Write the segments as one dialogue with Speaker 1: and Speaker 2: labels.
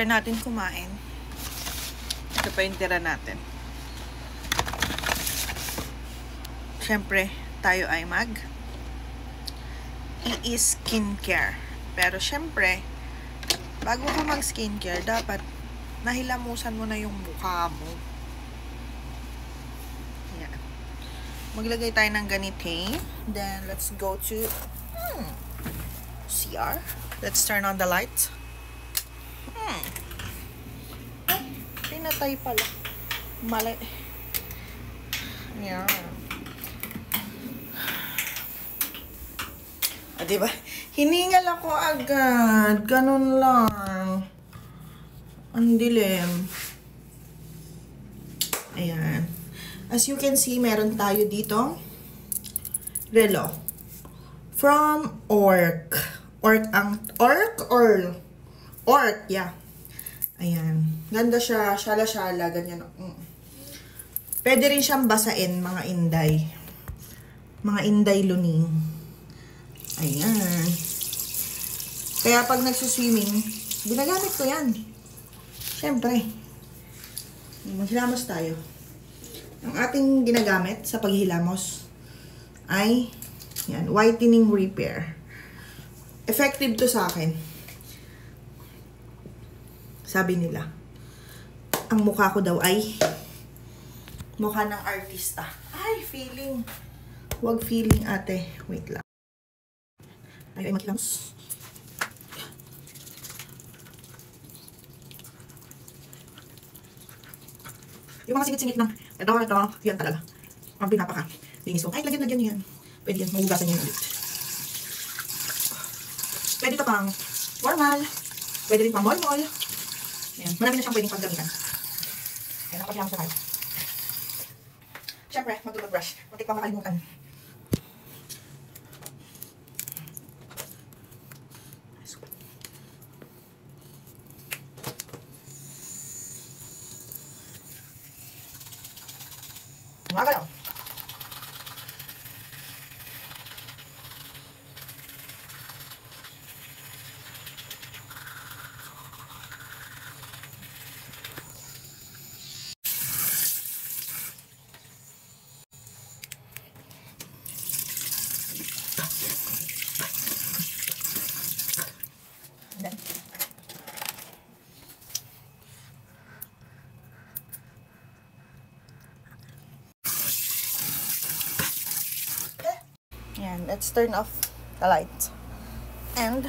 Speaker 1: After natin kumain, ito pa yung tira natin. Siyempre, tayo ay i-skincare. Pero siyempre, bago ka mag-skincare, dapat nahilamusan mo na yung mukha mo. Ayan. Maglagay tayo ng ganite. Then, let's go to CR. Let's turn on the light. Ay, pinatay pala. Mali. Ayan. Diba? Hiningal ako agad. Ganun lang. Ang dilim. Ayan. As you can see, meron tayo dito relo. From Ork. Ork, yeah. Ayan. Ganda siya. Shala-shala. Ganyan. Pwede rin siyang basain, mga inday. Mga inday luning. Ayan. Kaya pag nagsuswimming, ginagamit ko yan. Siyempre. Maghilamos tayo. Ang ating ginagamit sa paghilamos ay yan, whitening repair. Effective to sa akin. Sabi nila, ang mukha ko daw ay mukha ng artista. Ay, feeling. Huwag feeling, ate. Wait lang. Tayo ay maghilamos. Yung mga singit-singit ng ito, yan talaga. Ang pinapaka. Linis ko. Ay, lagyan nyo yan. Pwede yan. Mahugasan nyo yan ulit. Pwede ito pang formal. Pwede rin pang mall-mall. Ayan. Marami na siyang pwedeng paggamitan. Ayan, nakapagilamos na tayo. Siyempre, mag-brush. Muntik pa makalimutan. Magalaw. Yan, let's turn off the light. And,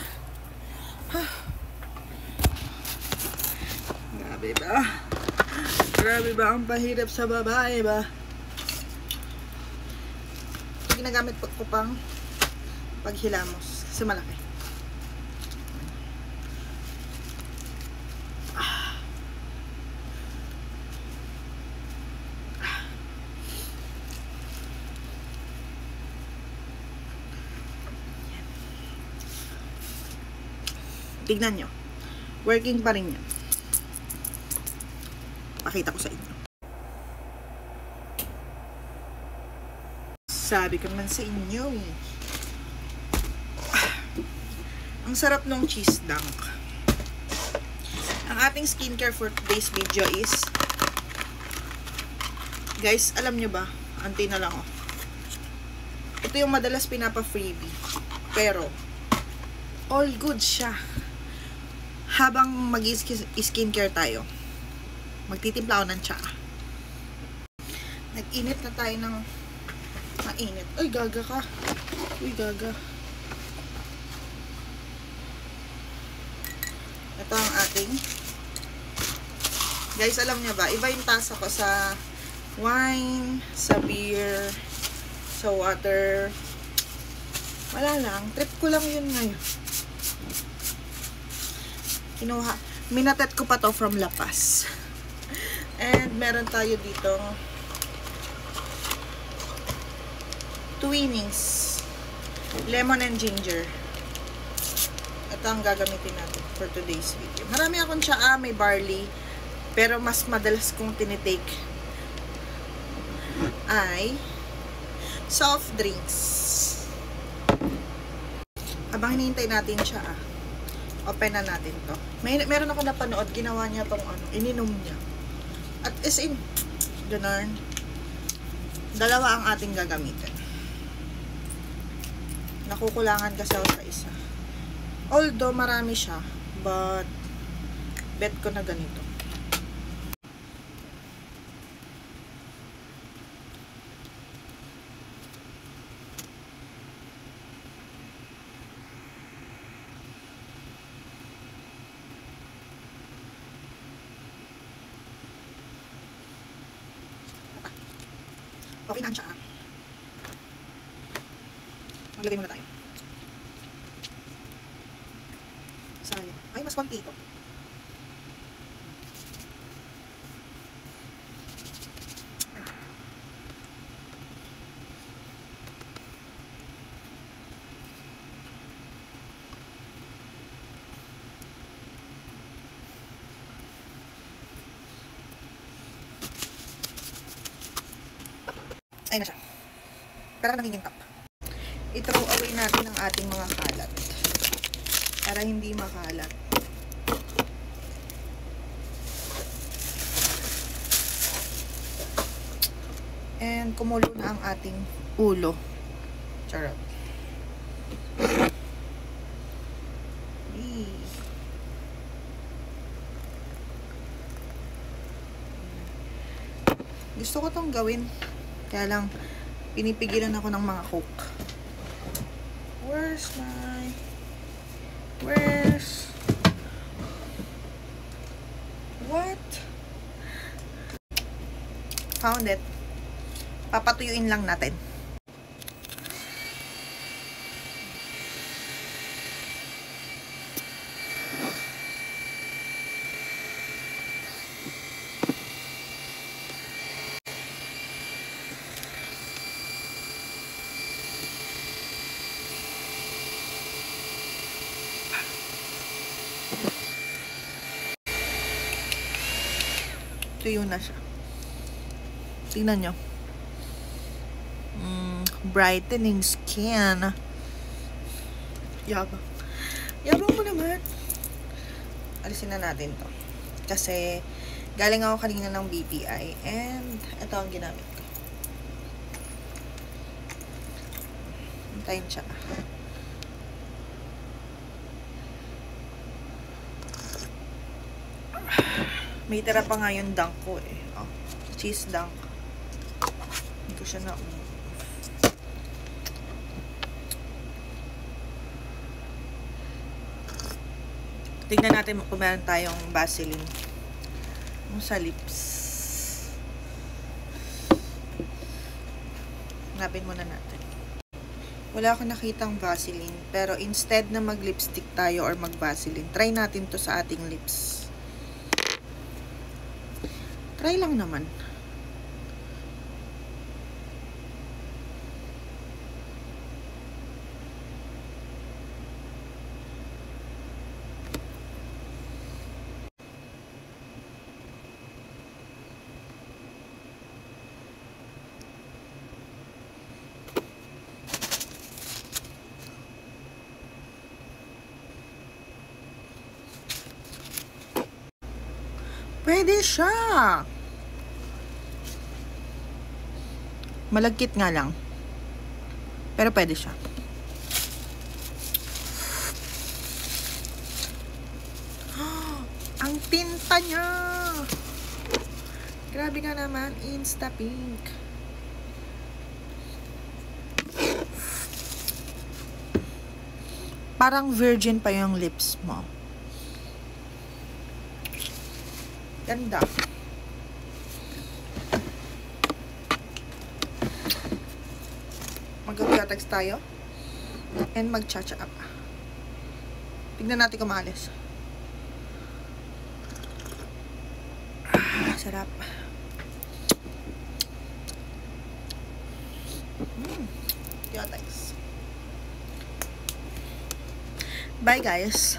Speaker 1: grabe ba? Grabe ba ang pahirap sa babae ba? Ito ginagamit ko pang paghilamos. Kasi malaki. Tignan nyo. Working pa rin yan. Pakita ko sa inyo. Sabi ko naman sa inyo. Ang sarap ng cheese dunk. Ang ating skincare for today's video is, guys, alam nyo ba? Antay na lang oh. Ito yung madalas pinapa-freebie. Pero, all good siya. Habang mag-skincare tayo, magtitimpla ako ng tsaa. Nag-init na tayo ng mainit. Uy, gaga ka. Uy, gaga. Ito ang ating. Guys, alam niyo ba, iba yung tasa ko sa wine, sa beer, sa water. Wala lang. Trip ko lang yun ngayon. Kinuha. Minatet ko pa to from La Paz. And meron tayo ditong Twinings. Lemon and ginger. Ito ang gagamitin natin for today's video. Marami akong tsaa, may barley. Pero mas madalas kong tinitake ay soft drinks. Abang hinihintay natin tsaa, Open na natin to. Meron ako napanood, ginawa niya tong ano, ininom niya. At is in, ganun. Dalawa ang ating gagamitin. Nakukulangan kasi ako sa isa. Although marami siya, but bet ko na ganito. Okay na siya. Maglagay muna tayo. Sayang. Ay, mas konti ito. Ay na siya. Parang nangingintap. I-throw away natin ang ating mga kalat. Para hindi makalat. And kumulo na ang ating ulo. Charot. Gusto ko tong gawin. Kaya lang, pinipigilan ako ng mga coke. What? Found it. Papatuyuin lang natin. Tuyo na siya. Tingnan nyo. Brightening skin. Yabang. Yabang mo naman. Alisin na natin to. Kasi, galing ako kanina ng BPI. And, ito ang ginamit ko. Hintayin siya. May tira pa nga yung dunk ko eh. Oh, cheese dunk. Hindi ko siya na tignan natin kung meron tayong Vaseline. Yung sa lips. Hanapin muna natin. Wala akong nakitang Vaseline. Pero instead na mag-lipstick tayo or mag-Vaseline, try natin to sa ating lips. Try lang naman. Pwede siya. Malagkit nga lang. Pero pwede siya. Ang tinta niya. Grabe nga naman. Insta pink. Parang virgin pa yung lips mo. Ganda. Mag-cutex tayo. And mag-cha-cha up. Tignan natin kung maalis. Sarap. Cutex. Bye guys.